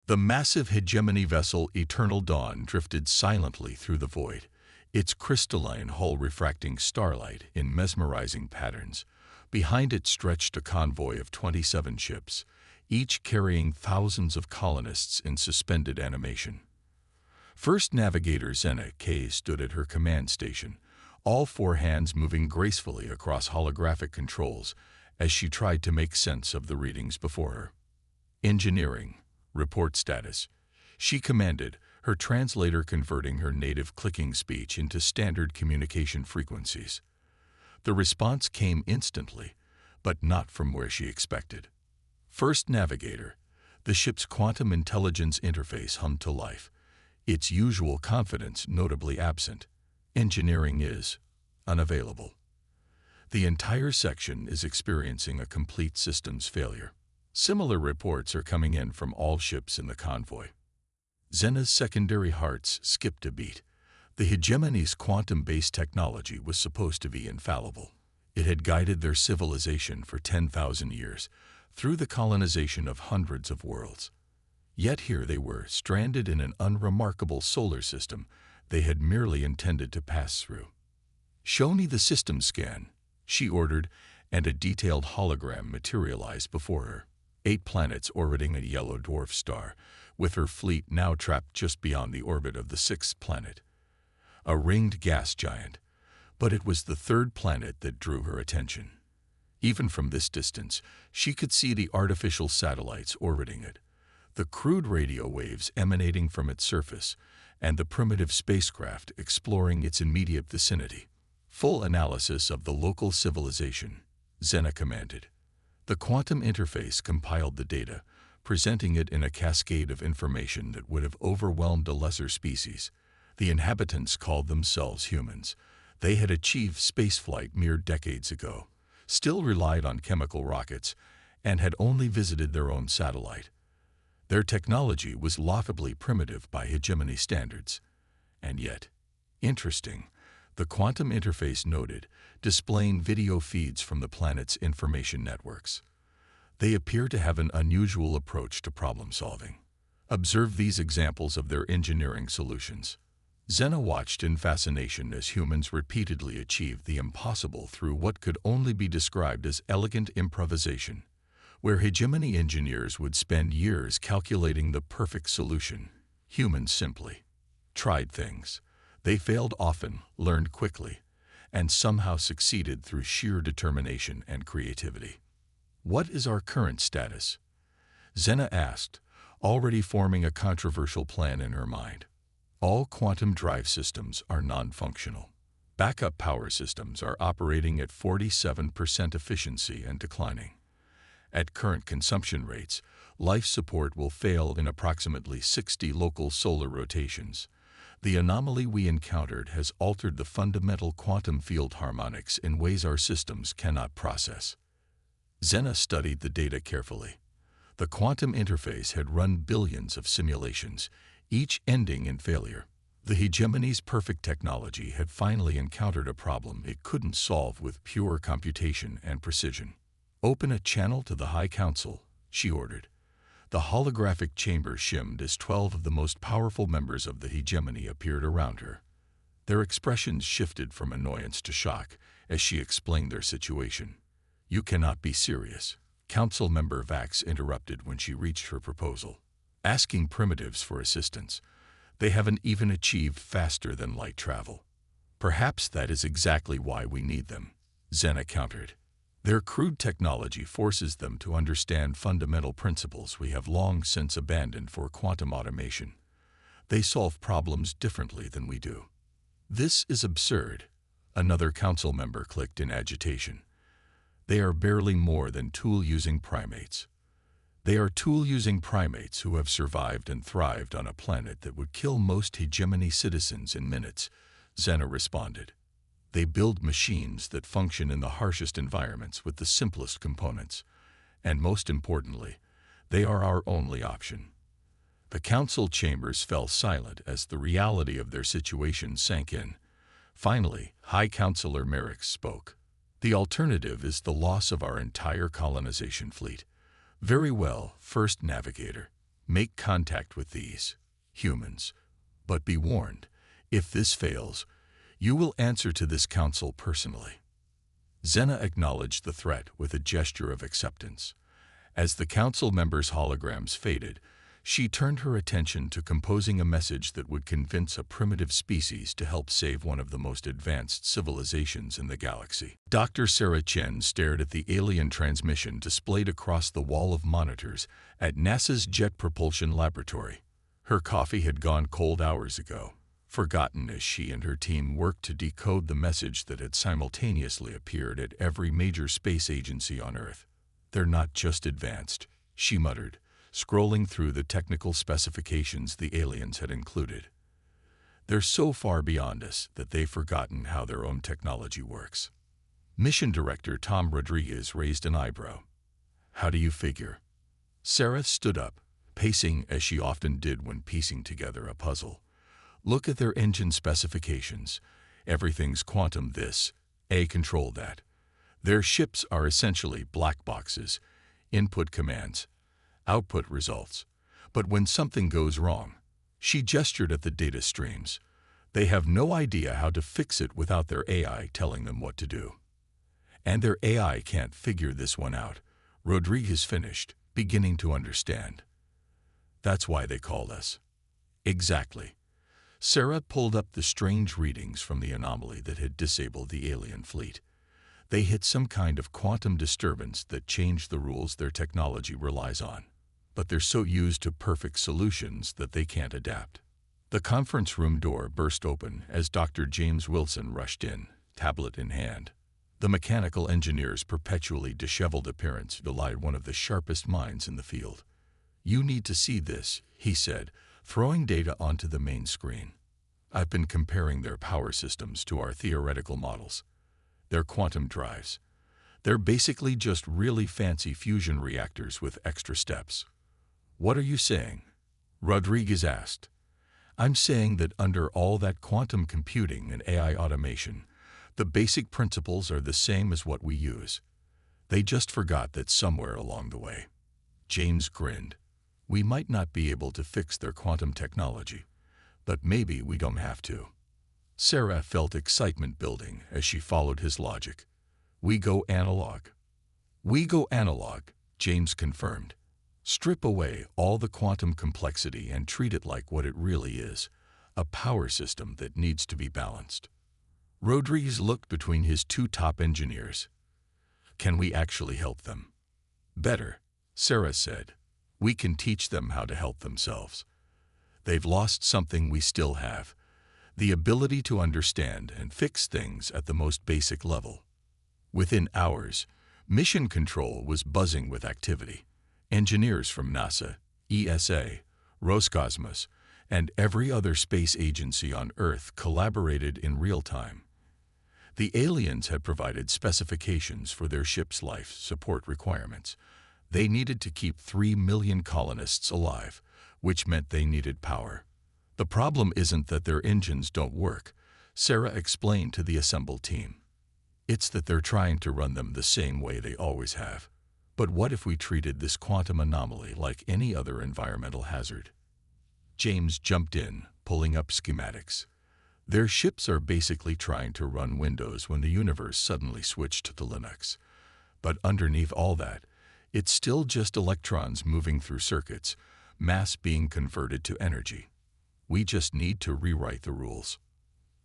The massive hegemony vessel Eternal Dawn drifted silently through the void, its crystalline hull refracting starlight in mesmerizing patterns. Behind it stretched a convoy of 27 ships, each carrying thousands of colonists in suspended animation. First Navigator Zena K stood at her command station, all four hands moving gracefully across holographic controls as she tried to make sense of the readings before her. Engineering. Report status. She commanded, her translator converting her native clicking speech into standard communication frequencies. The response came instantly, but not from where she expected. First Navigator. The ship's quantum intelligence interface hummed to life, its usual confidence notably absent. Engineering is unavailable. The entire section is experiencing a complete systems failure. Similar reports are coming in from all ships in the convoy. Zena's secondary hearts skipped a beat. The hegemony's quantum-based technology was supposed to be infallible. It had guided their civilization for 10,000 years, through the colonization of hundreds of worlds. Yet here they were, stranded in an unremarkable solar system they had merely intended to pass through. "Show me the system scan," she ordered, and a detailed hologram materialized before her. 8 planets orbiting a yellow dwarf star, with her fleet now trapped just beyond the orbit of the 6th planet. A ringed gas giant, but it was the 3rd planet that drew her attention. Even from this distance, she could see the artificial satellites orbiting it, the crude radio waves emanating from its surface, and the primitive spacecraft exploring its immediate vicinity. Full analysis of the local civilization, Zena commanded. The quantum interface compiled the data, presenting it in a cascade of information that would have overwhelmed a lesser species. The inhabitants called themselves humans. They had achieved spaceflight mere decades ago, still relied on chemical rockets, and had only visited their own satellite. Their technology was laughably primitive by hegemony standards. And yet, interesting, the quantum interface noted, displaying video feeds from the planet's information networks. They appear to have an unusual approach to problem solving. Observe these examples of their engineering solutions. Zena watched in fascination as humans repeatedly achieved the impossible through what could only be described as elegant improvisation. Where hegemony engineers would spend years calculating the perfect solution, humans simply tried things. They failed often, learned quickly, and somehow succeeded through sheer determination and creativity. "What is our current status?" Zena asked, already forming a controversial plan in her mind. All quantum drive systems are non-functional. Backup power systems are operating at 47% efficiency and declining. At current consumption rates, life support will fail in approximately 60 local solar rotations. The anomaly we encountered has altered the fundamental quantum field harmonics in ways our systems cannot process. Zena studied the data carefully. The quantum interface had run billions of simulations, each ending in failure. The hegemony's perfect technology had finally encountered a problem it couldn't solve with pure computation and precision. "Open a channel to the High Council," she ordered. The holographic chamber shimmed as 12 of the most powerful members of the hegemony appeared around her. Their expressions shifted from annoyance to shock as she explained their situation. "You cannot be serious," Council Member Vax interrupted when she reached her proposal. "Asking primitives for assistance. They haven't even achieved faster-than-light travel." "Perhaps that is exactly why we need them," Zena countered. "Their crude technology forces them to understand fundamental principles we have long since abandoned for quantum automation. They solve problems differently than we do." "This is absurd," another council member clicked in agitation. "They are barely more than tool-using primates." "They are tool-using primates who have survived and thrived on a planet that would kill most hegemony citizens in minutes," Zena responded. "They build machines that function in the harshest environments with the simplest components. And most importantly, they are our only option." The council chambers fell silent as the reality of their situation sank in. Finally, High Counselor Merrick spoke. "The alternative is the loss of our entire colonization fleet." "Very well, First Navigator. Make contact with these humans. But be warned, if this fails, you will answer to this council personally. Xena acknowledged the threat with a gesture of acceptance. As the council members' holograms faded, she turned her attention to composing a message that would convince a primitive species to help save one of the most advanced civilizations in the galaxy. Dr. Sarah Chen stared at the alien transmission displayed across the wall of monitors at NASA's Jet Propulsion Laboratory. Her coffee had gone cold hours ago, forgotten as she and her team worked to decode the message that had simultaneously appeared at every major space agency on Earth. "They're not just advanced," she muttered, scrolling through the technical specifications the aliens had included. "They're so far beyond us that they've forgotten how their own technology works." Mission Director Tom Rodriguez raised an eyebrow. "How do you figure?" Sarah stood up, pacing as she often did when piecing together a puzzle. "Look at their engine specifications. Everything's quantum this, control that. Their ships are essentially black boxes, input commands, output results. But when something goes wrong," she gestured at the data streams, "they have no idea how to fix it without their AI telling them what to do. And their AI can't figure this one out," Rodriguez finished, beginning to understand. "That's why they called us." "Exactly." Sarah pulled up the strange readings from the anomaly that had disabled the alien fleet. They hit some kind of quantum disturbance that changed the rules their technology relies on. But they're so used to perfect solutions that they can't adapt. The conference room door burst open as Dr. James Wilson rushed in, tablet in hand. The mechanical engineer's perpetually disheveled appearance belied one of the sharpest minds in the field. "You need to see this," he said, throwing data onto the main screen. "I've been comparing their power systems to our theoretical models. Their quantum drives. They're basically just really fancy fusion reactors with extra steps." "What are you saying?" Rodriguez asked. "I'm saying that under all that quantum computing and AI automation, the basic principles are the same as what we use. They just forgot that somewhere along the way." James grinned. "We might not be able to fix their quantum technology, but maybe we don't have to." Sarah felt excitement building as she followed his logic. "We go analog." "We go analog," James confirmed. "Strip away all the quantum complexity and treat it like what it really is, a power system that needs to be balanced." Rodriguez looked between his two top engineers. "Can we actually help them?" "Better," Sarah said. "We can teach them how to help themselves. They've lost something we still have, the ability to understand and fix things at the most basic level." Within hours, Mission Control was buzzing with activity. Engineers from NASA, ESA, Roscosmos, and every other space agency on Earth collaborated in real time. The aliens had provided specifications for their ship's life support requirements. They needed to keep 3 million colonists alive, which meant they needed power. "The problem isn't that their engines don't work," Sarah explained to the assembled team. "It's that they're trying to run them the same way they always have. But what if we treated this quantum anomaly like any other environmental hazard?" James jumped in, pulling up schematics. "Their ships are basically trying to run Windows when the universe suddenly switched to Linux. But underneath all that, it's still just electrons moving through circuits, mass being converted to energy. We just need to rewrite the rules."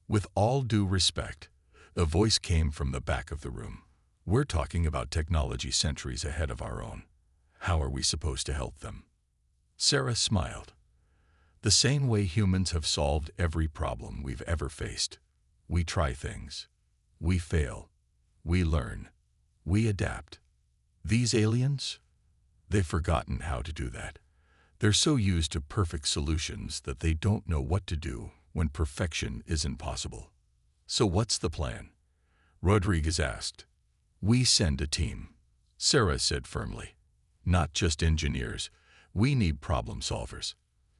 "With all due respect," a voice came from the back of the room, "we're talking about technology centuries ahead of our own. How are we supposed to help them?" Sarah smiled. "The same way humans have solved every problem we've ever faced. We try things. We fail. We learn. We adapt. These aliens? They've forgotten how to do that. They're so used to perfect solutions that they don't know what to do when perfection isn't possible." "So what's the plan?" Rodriguez asked. "We send a team," Sarah said firmly. "Not just engineers. We need problem solvers.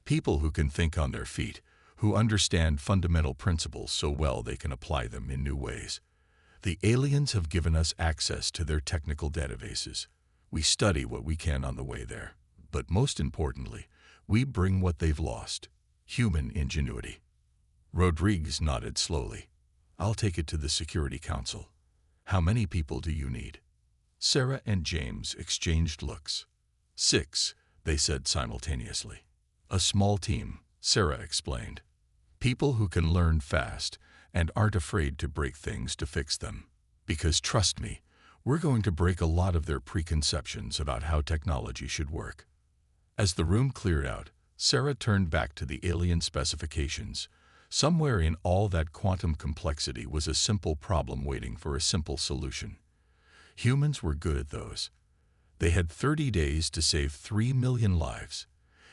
People who can think on their feet, who understand fundamental principles so well they can apply them in new ways. The aliens have given us access to their technical databases. We study what we can on the way there. But most importantly, We bring what they've lost: human ingenuity. Rodriguez nodded slowly. I'll take it to the Security Council. How many people do you need? Sarah and James exchanged looks. 6, they said simultaneously. A small team, Sarah explained. People who can learn fast and aren't afraid to break things to fix them. Because trust me, we're going to break a lot of their preconceptions about how technology should work. As the room cleared out, Sarah turned back to the alien specifications. Somewhere in all that quantum complexity was a simple problem waiting for a simple solution. Humans were good at those. They had 30 days to save 3 million lives.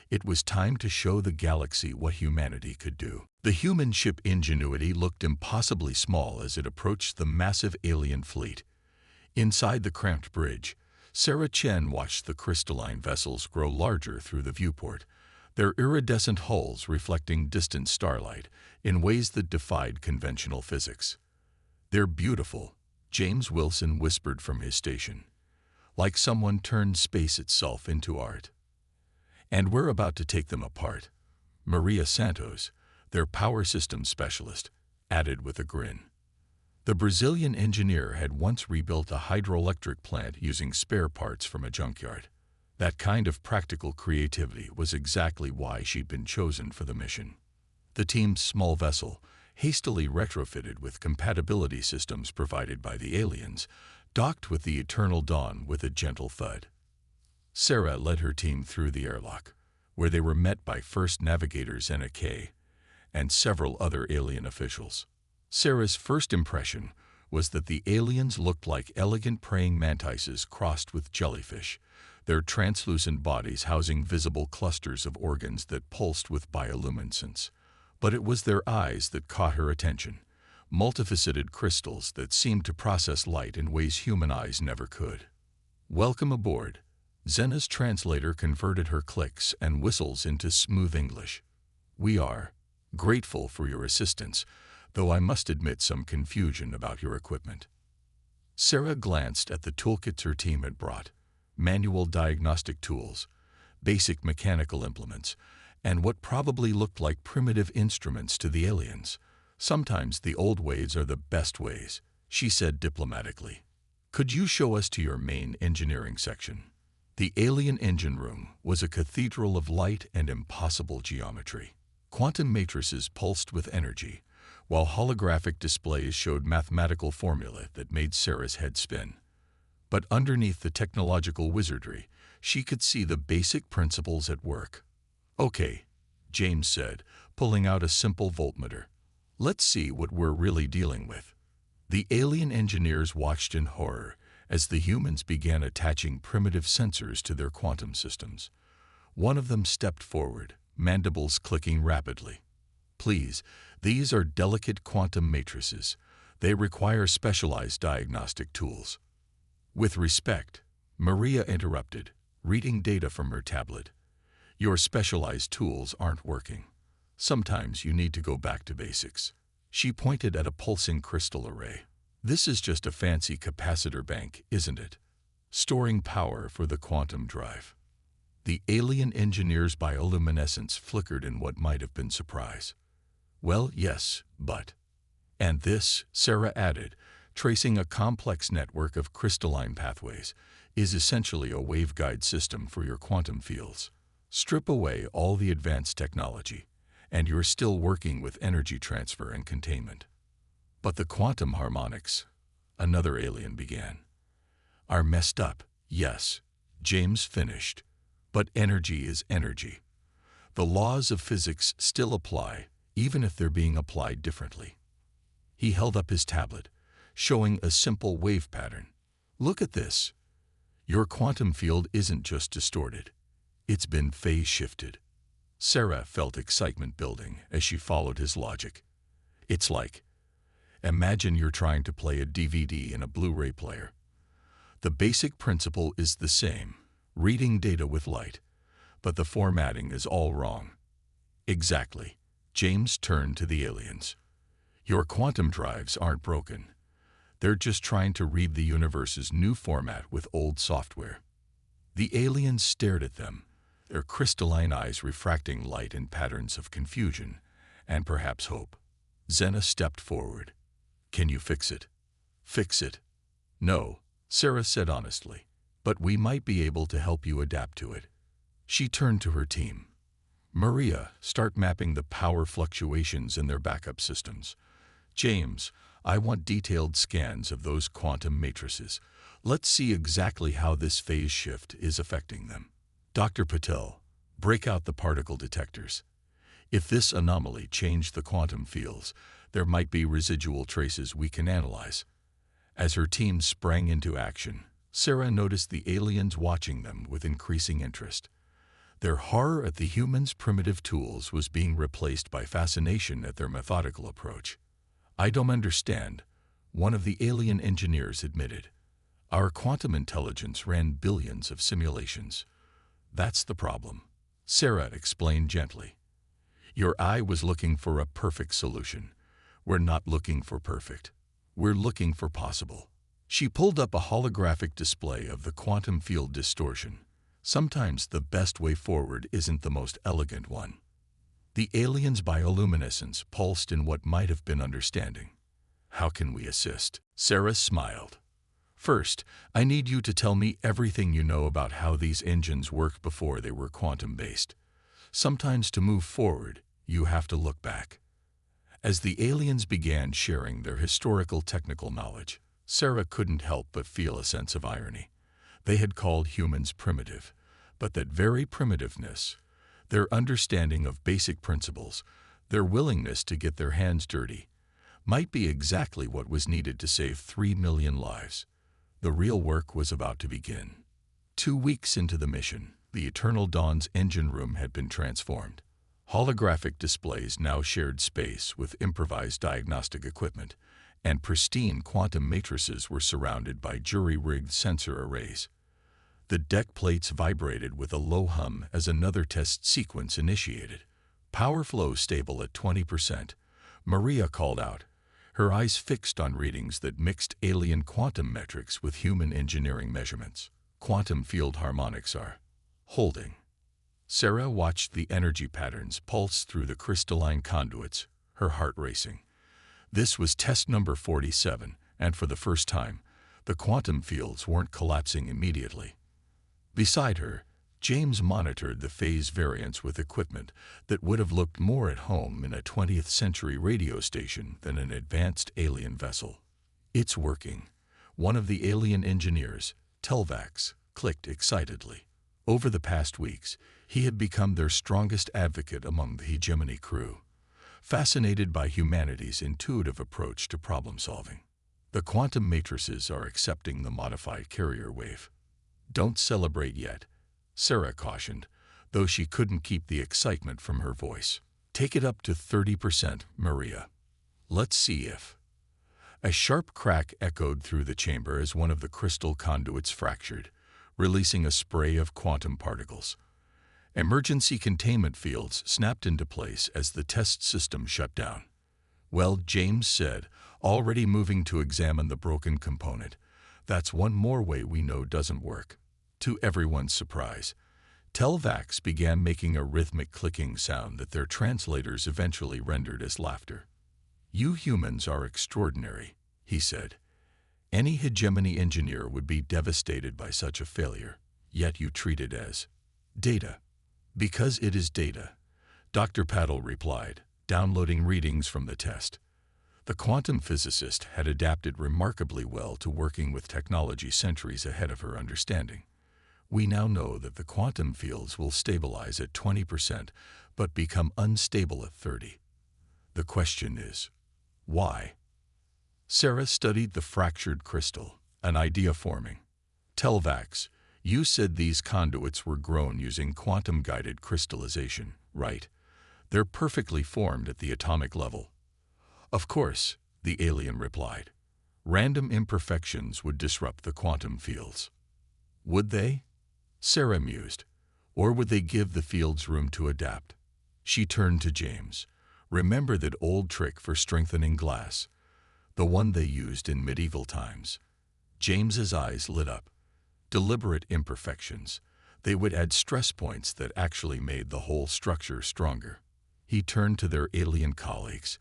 It was time to show the galaxy what humanity could do. The human ship Ingenuity looked impossibly small as it approached the massive alien fleet. Inside the cramped bridge, Sarah Chen watched the crystalline vessels grow larger through the viewport, their iridescent hulls reflecting distant starlight in ways that defied conventional physics. "They're beautiful," James Wilson whispered from his station. "Like someone turned space itself into art. And we're about to take them apart," Maria Santos, their power systems specialist, added with a grin. The Brazilian engineer had once rebuilt a hydroelectric plant using spare parts from a junkyard. That kind of practical creativity was exactly why she'd been chosen for the mission. The team's small vessel, hastily retrofitted with compatibility systems provided by the aliens, docked with the Eternal Dawn with a gentle thud. Sarah led her team through the airlock, where they were met by First Navigators NK and several other alien officials. Sarah's first impression was that the aliens looked like elegant praying mantises crossed with jellyfish, their translucent bodies housing visible clusters of organs that pulsed with bioluminescence. But it was their eyes that caught her attention, multifaceted crystals that seemed to process light in ways human eyes never could. "Welcome aboard." Zena's translator converted her clicks and whistles into smooth English. "We are grateful for your assistance, though I must admit some confusion about your equipment." Sarah glanced at the toolkits her team had brought: manual diagnostic tools, basic mechanical implements, and what probably looked like primitive instruments to the aliens. "Sometimes the old ways are the best ways," she said diplomatically. "Could you show us to your main engineering section?" The alien engine room was a cathedral of light and impossible geometry. Quantum matrices pulsed with energy, while holographic displays showed mathematical formulae that made Sarah's head spin. But underneath the technological wizardry, she could see the basic principles at work. "Okay," James said, pulling out a simple voltmeter. "Let's see what we're really dealing with." The alien engineers watched in horror as the humans began attaching primitive sensors to their quantum systems. One of them stepped forward, mandibles clicking rapidly. "Please, these are delicate quantum matrices. They require specialized diagnostic tools." "With respect," Maria interrupted, reading data from her tablet. "Your specialized tools aren't working. Sometimes you need to go back to basics." She pointed at a pulsing crystal array. "This is just a fancy capacitor bank, isn't it? Storing power for the quantum drive." The alien engineer's bioluminescence flickered in what might have been surprise. "Well, yes, but..." "And this," Sarah added, tracing a complex network of crystalline pathways, "is essentially a waveguide system for your quantum fields. Strip away all the advanced technology, and you're still working with energy transfer and containment." "But the quantum harmonics," another alien began, "are messed up." "Yes," James finished, "but energy is energy. The laws of physics still apply, even if they're being applied differently." He held up his tablet, showing a simple wave pattern. "Look at this. Your quantum field isn't just distorted. It's been phase shifted." Sarah felt excitement building as she followed his logic. "It's like, imagine you're trying to play a DVD in a Blu-ray player. The basic principle is the same, reading data with light, but the formatting is all wrong." "Exactly." James turned to the aliens. "Your quantum drives aren't broken. They're just trying to read the universe's new format with old software." The aliens stared at them, their crystalline eyes refracting light in patterns of confusion and perhaps hope. Xena stepped forward. "Can you fix it?" "Fix it? No," Sarah said honestly. "But we might be able to help you adapt to it." She turned to her team. "Maria, start mapping the power fluctuations in their backup systems. James, I want detailed scans of those quantum matrices. Let's see exactly how this phase shift is affecting them. Dr. Patel, break out the particle detectors. If this anomaly changed the quantum fields, there might be residual traces we can analyze." As her team sprang into action, Sarah noticed the aliens watching them with increasing interest. Their horror at the humans' primitive tools was being replaced by fascination at their methodical approach. "I don't understand," one of the alien engineers admitted. "Our quantum intelligence ran billions of simulations." "That's the problem," Sarah explained gently. "Your eye was looking for a perfect solution. We're not looking for perfect. We're looking for possible." She pulled up a holographic display of the quantum field distortion. Sometimes the best way forward isn't the most elegant one. The alien's bioluminescence pulsed in what might have been understanding. "How can we assist?" Sarah smiled. "First, I need you to tell me everything you know about how these engines worked before they were quantum-based. Sometimes to move forward, you have to look back." As the aliens began sharing their historical technical knowledge, Sarah couldn't help but feel a sense of irony. They had called humans primitive, but that very primitiveness, their understanding of basic principles, their willingness to get their hands dirty, might be exactly what was needed to save 3 million lives. The real work was about to begin. 2 weeks into the mission, the Eternal Dawn's engine room had been transformed. Holographic displays now shared space with improvised diagnostic equipment, and pristine quantum matrices were surrounded by jury-rigged sensor arrays. The deck plates vibrated with a low hum as another test sequence initiated. "Power flow stable at 20%, Maria called out, her eyes fixed on readings that mixed alien quantum metrics with human engineering measurements. "Quantum field harmonics are holding." Sarah watched the energy patterns pulse through the crystalline conduits, her heart racing. This was test number 47, and for the first time, the quantum fields weren't collapsing immediately. Beside her, James monitored the phase variance with equipment that would have looked more at home in a 20th century radio station than an advanced alien vessel. "It's working," one of the alien engineers, Telvax, clicked excitedly. Over the past weeks, he had become their strongest advocate among the hegemony crew, fascinated by humanity's intuitive approach to problem-solving. "The quantum matrices are accepting the modified carrier wave." "Don't celebrate yet," Sarah cautioned, though she couldn't keep the excitement from her voice. "Take it up to 30%, Maria. Let's see if—" A sharp crack echoed through the chamber as one of the crystal conduits fractured, releasing a spray of quantum particles. Emergency containment fields snapped into place as the test system shut down. "Well," James said, already moving to examine the broken component, "that's one more way we know doesn't work." To everyone's surprise, Telvax began making a rhythmic clicking sound that their translators eventually rendered as laughter. "You humans are extraordinary," he said. "Any hegemony engineer would be devastated by such a failure, yet you treat it as data." "Because it is data," Dr. Patel replied, downloading readings from the test. The quantum physicist had adapted remarkably well to working with technology centuries ahead of her understanding. "We now know that the quantum fields will stabilize at 20% but become unstable at 30%. The question is, why?" Sarah studied the fractured crystal, an idea forming. "Telvax, you said these conduits were grown using quantum-guided crystallization, right? They're perfectly formed at the atomic level." "Of course," the alien replied. "Random imperfections would disrupt the quantum fields." "Would they?" Sarah mused. "Or would they give the fields room to adapt?" She turned to James. "Remember that old trick for strengthening glass? The one they used in medieval times?" James's eyes lit up. "Deliberate imperfections. They would add stress points that actually made the whole structure stronger. He turned to their alien colleagues.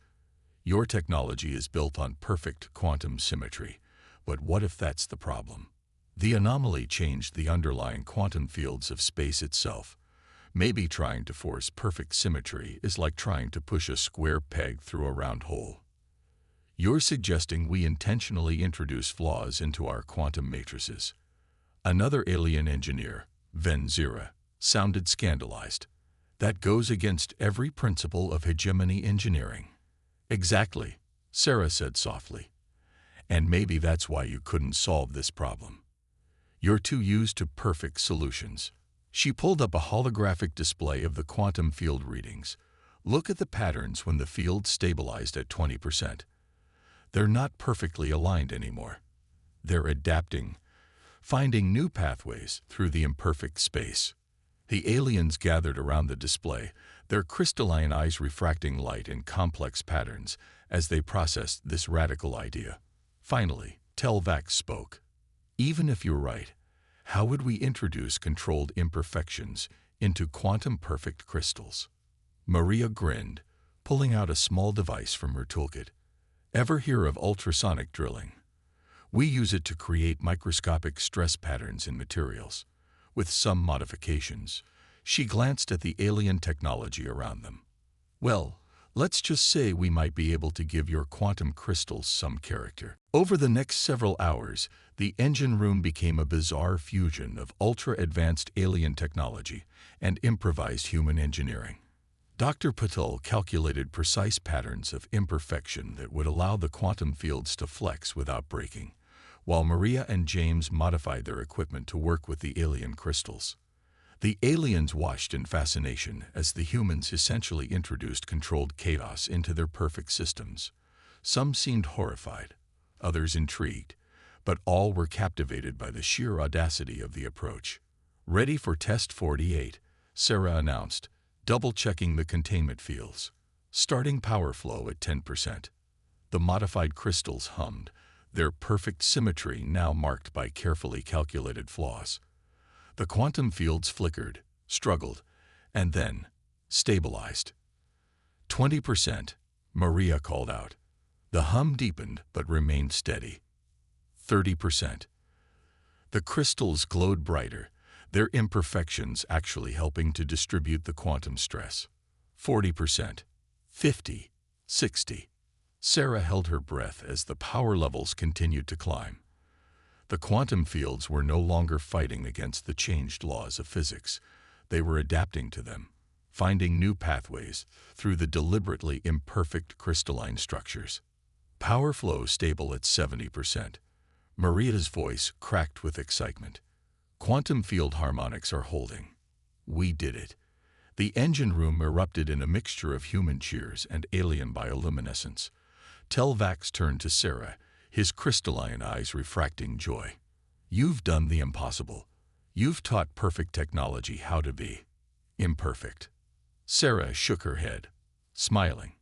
Your technology is built on perfect quantum symmetry, but what if that's the problem? The anomaly changed the underlying quantum fields of space itself. Maybe trying to force perfect symmetry is like trying to push a square peg through a round hole. You're suggesting we intentionally introduce flaws into our quantum matrices. Another alien engineer, Venzira, sounded scandalized. That goes against every principle of hegemony engineering. Exactly, Sarah said softly. And maybe that's why you couldn't solve this problem. You're too used to perfect solutions. She pulled up a holographic display of the quantum field readings. Look at the patterns when the field stabilized at 20%. They're not perfectly aligned anymore. They're adapting, finding new pathways through the imperfect space. The aliens gathered around the display, their crystalline eyes refracting light in complex patterns as they processed this radical idea. Finally, Telvax spoke. Even if you're right, how would we introduce controlled imperfections into quantum-perfect crystals? Maria grinned, pulling out a small device from her toolkit. Ever hear of ultrasonic drilling? We use it to create microscopic stress patterns in materials. With some modifications, she glanced at the alien technology around them. Well, let's just say we might be able to give your quantum crystals some character. Over the next several hours, the engine room became a bizarre fusion of ultra-advanced alien technology and improvised human engineering. Dr. Patel calculated precise patterns of imperfection that would allow the quantum fields to flex without breaking, while Maria and James modified their equipment to work with the alien crystals. The aliens watched in fascination as the humans essentially introduced controlled chaos into their perfect systems. Some seemed horrified, others intrigued, but all were captivated by the sheer audacity of the approach. Ready for Test 48, Sarah announced, double-checking the containment fields. Starting power flow at 10%. The modified crystals hummed, their perfect symmetry now marked by carefully calculated flaws. The quantum fields flickered, struggled, and then stabilized. 20%, Maria called out. The hum deepened but remained steady. 30%. The crystals glowed brighter, their imperfections actually helping to distribute the quantum stress. 40%. 50. 60. Sarah held her breath as the power levels continued to climb. The quantum fields were no longer fighting against the changed laws of physics. They were adapting to them, finding new pathways through the deliberately imperfect crystalline structures. Power flow stable at 70%. Maria's voice cracked with excitement. Quantum field harmonics are holding. We did it. The engine room erupted in a mixture of human cheers and alien bioluminescence. Telvax turned to Sarah, his crystalline eyes refracting joy. You've done the impossible. You've taught perfect technology how to be imperfect. Sarah shook her head, smiling.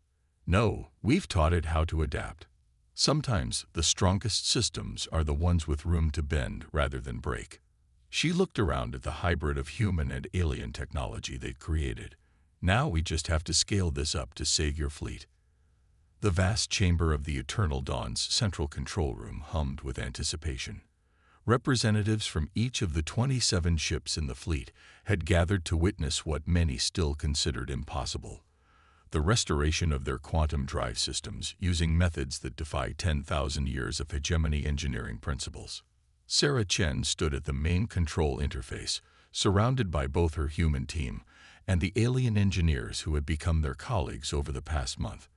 No, we've taught it how to adapt. Sometimes the strongest systems are the ones with room to bend rather than break. She looked around at the hybrid of human and alien technology they'd created. Now we just have to scale this up to save your fleet. The vast chamber of the Eternal Dawn's central control room hummed with anticipation. Representatives from each of the 27 ships in the fleet had gathered to witness what many still considered impossible: the restoration of their quantum drive systems using methods that defy 10,000 years of hegemony engineering principles. Sarah Chen stood at the main control interface, surrounded by both her human team and the alien engineers who had become their colleagues over the past month.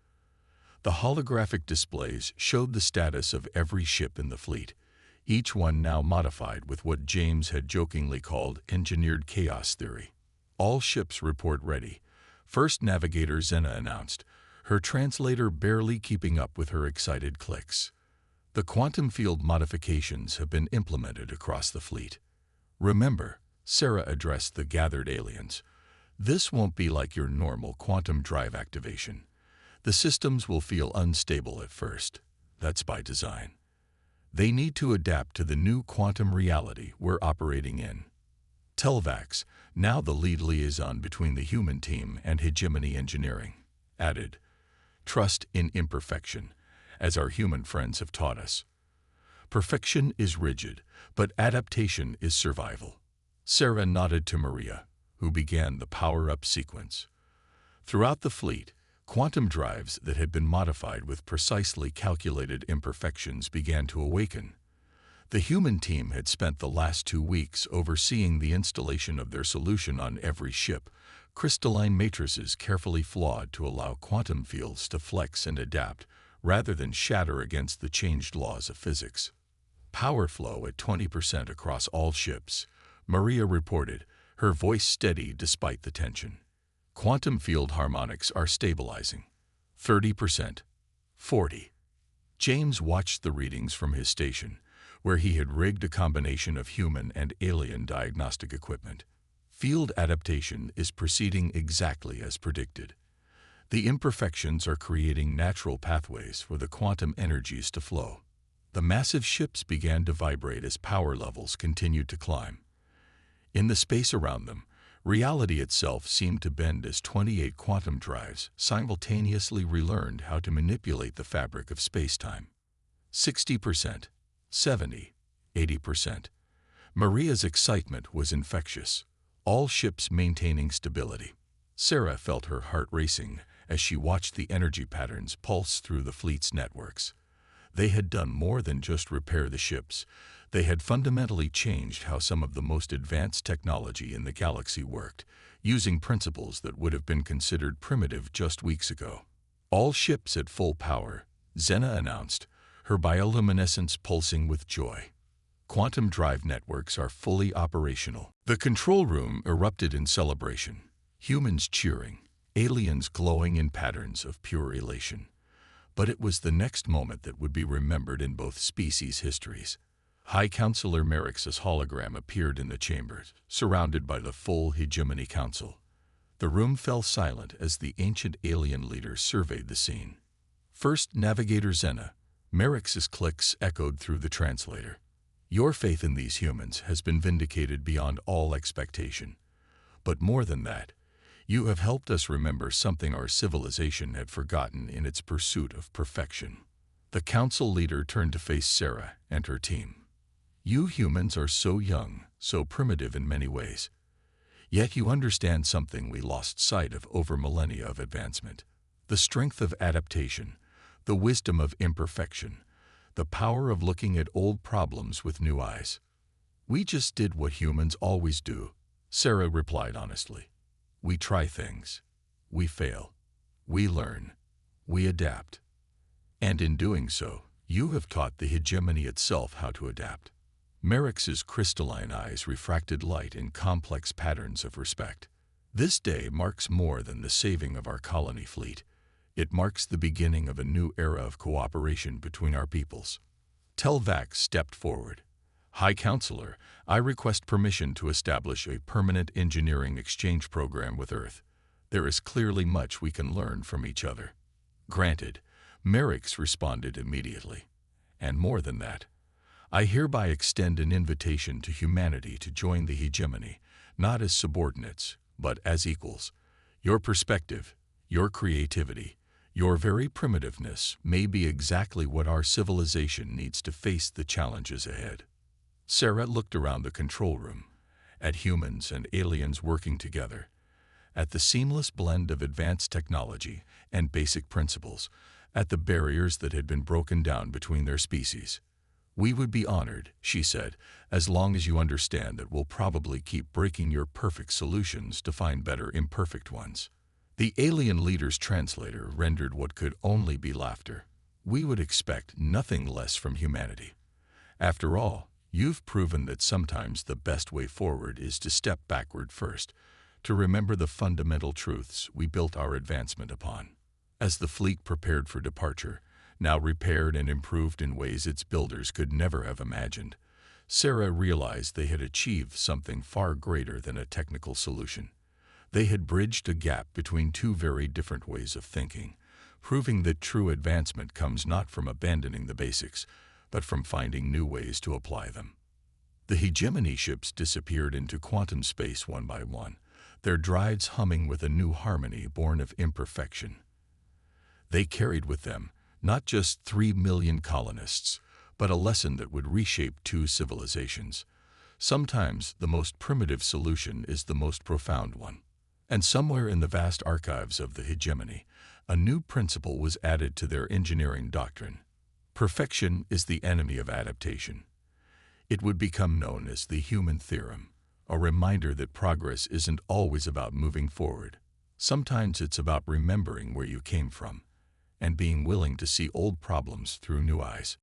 The holographic displays showed the status of every ship in the fleet, each one now modified with what James had jokingly called engineered chaos theory. All ships report ready, First Navigator Zena announced, her translator barely keeping up with her excited clicks. The quantum field modifications have been implemented across the fleet. Remember, Sarah addressed the gathered aliens, this won't be like your normal quantum drive activation. The systems will feel unstable at first. That's by design. They need to adapt to the new quantum reality we're operating in. Telvax, now the lead liaison between the human team and Hegemony Engineering, added, "Trust in imperfection, as our human friends have taught us. Perfection is rigid, but adaptation is survival." Sarah nodded to Maria, who began the power-up sequence. Throughout the fleet, quantum drives that had been modified with precisely calculated imperfections began to awaken. The human team had spent the last 2 weeks overseeing the installation of their solution on every ship, crystalline matrices carefully flawed to allow quantum fields to flex and adapt rather than shatter against the changed laws of physics. "Power flow at 20% across all ships," Maria reported, her voice steady despite the tension. "Quantum field harmonics are stabilizing. 30%. 40. James watched the readings from his station, where he had rigged a combination of human and alien diagnostic equipment. Field adaptation is proceeding exactly as predicted. The imperfections are creating natural pathways for the quantum energies to flow. The massive ships began to vibrate as power levels continued to climb. In the space around them, reality itself seemed to bend as 28 quantum drives simultaneously relearned how to manipulate the fabric of space-time. 60%, 70, 80%. Maria's excitement was infectious, all ships maintaining stability. Sarah felt her heart racing as she watched the energy patterns pulse through the fleet's networks. They had done more than just repair the ships. They had fundamentally changed how some of the most advanced technology in the galaxy worked, using principles that would have been considered primitive just weeks ago. "All ships at full power," Xena announced, her bioluminescence pulsing with joy. "Quantum drive networks are fully operational." The control room erupted in celebration, humans cheering, aliens glowing in patterns of pure elation. But it was the next moment that would be remembered in both species' histories. High Counselor Merrick's hologram appeared in the chamber, surrounded by the full Hegemony Council. The room fell silent as the ancient alien leader surveyed the scene. "First Navigator Xena," Merrick's clicks echoed through the translator. "Your faith in these humans has been vindicated beyond all expectation. But more than that, you have helped us remember something our civilization had forgotten in its pursuit of perfection." The council leader turned to face Sarah and her team. "You humans are so young, so primitive in many ways. Yet you understand something we lost sight of over millennia of advancement. The strength of adaptation, the wisdom of imperfection, the power of looking at old problems with new eyes. We just did what humans always do," Sarah replied honestly. "We try things. We fail. We learn. We adapt. And in doing so, you have taught the hegemony itself how to adapt." Merrick's crystalline eyes refracted light in complex patterns of respect. "This day marks more than the saving of our colony fleet. It marks the beginning of a new era of cooperation between our peoples." Telvax stepped forward. "High Counselor, I request permission to establish a permanent engineering exchange program with Earth. There is clearly much we can learn from each other." "Granted," Merrick's responded immediately. "And more than that, I hereby extend an invitation to humanity to join the hegemony, not as subordinates, but as equals. Your perspective, your creativity, your very primitiveness may be exactly what our civilization needs to face the challenges ahead." Sarah looked around the control room, at humans and aliens working together, at the seamless blend of advanced technology and basic principles, at the barriers that had been broken down between their species. "We would be honored," she said, "as long as you understand that we'll probably keep breaking your perfect solutions to find better imperfect ones." The alien leader's translator rendered what could only be laughter. "We would expect nothing less from humanity. After all, you've proven that sometimes the best way forward is to step backward first, to remember the fundamental truths we built our advancement upon." As the fleet prepared for departure, now repaired and improved in ways its builders could never have imagined, Sarah realized they had achieved something far greater than a technical solution. They had bridged a gap between two very different ways of thinking, proving that true advancement comes not from abandoning the basics, but from finding new ways to apply them. The hegemony ships disappeared into quantum space one by one, their drives humming with a new harmony born of imperfection. They carried with them not just 3 million colonists, but a lesson that would reshape two civilizations. Sometimes the most primitive solution is the most profound one. And somewhere in the vast archives of the hegemony, a new principle was added to their engineering doctrine. Perfection is the enemy of adaptation. It would become known as the human theorem, a reminder that progress isn't always about moving forward. Sometimes it's about remembering where you came from and being willing to see old problems through new eyes.